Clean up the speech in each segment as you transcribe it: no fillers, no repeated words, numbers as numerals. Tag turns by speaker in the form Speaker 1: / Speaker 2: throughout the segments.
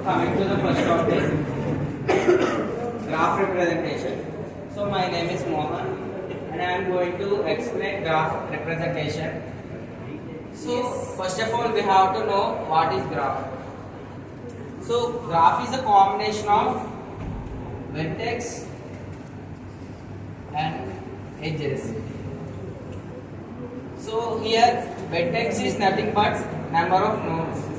Speaker 1: Coming to the first topic, graph representation. So my name is Mohan and I am going to explain graph representation. So first of all we have to know what is graph. So graph is a combination of vertex and edges. So here vertex is nothing but number of nodes.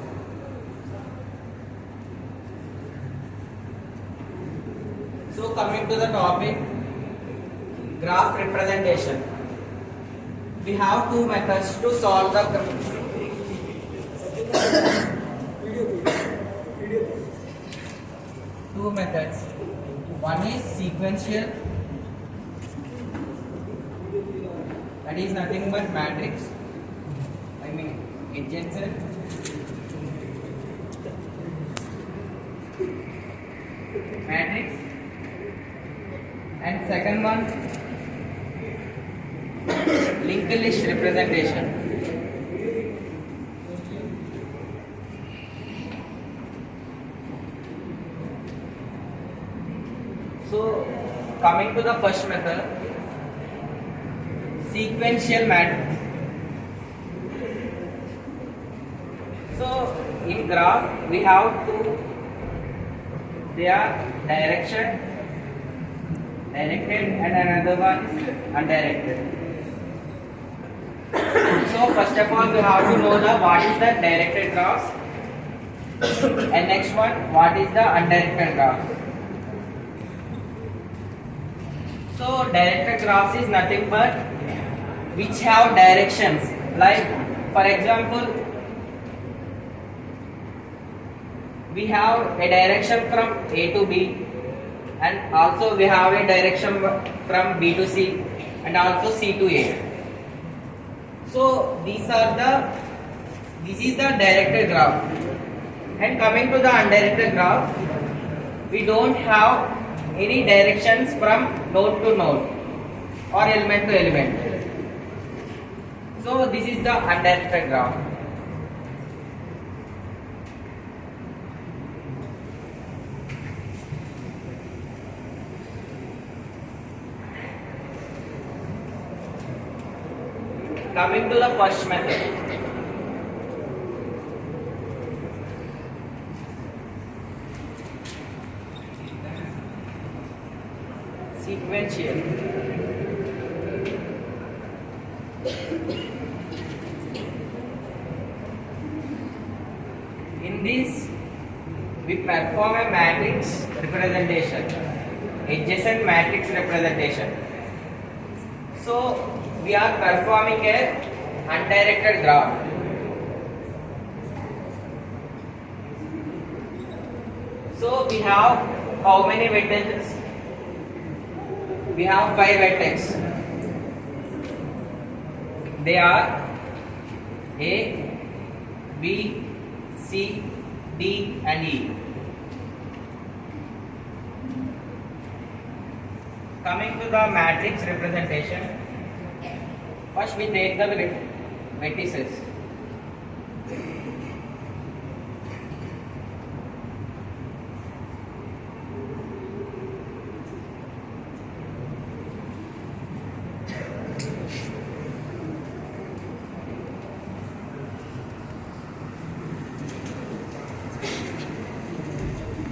Speaker 1: So coming to the topic, graph representation. We have two methods to solve the two methods. One is sequential, that is nothing but matrix. Adjacent. Matrix. And second one, linked list representation. So coming to the first method, sequential matrix. So in graph we have two, they are directed and another one undirected. So first of all we have to know what is the directed graph, and next one what is the undirected graph. So directed graphs is nothing but which have directions, like for example we have a direction from A to B, and also we have a direction from B to C and also C to A. So this is the directed graph. And coming to the undirected graph, we don't have any directions from node to node or element to element. So this is the undirected graph. Coming to the first method, sequential. In this, we perform a matrix representation, adjacent matrix representation. So we are performing a undirected graph. So we have how many vertices? We have 5 vertices. They are A, B, C, D and E. Coming to the matrix representation, first we take the vertices.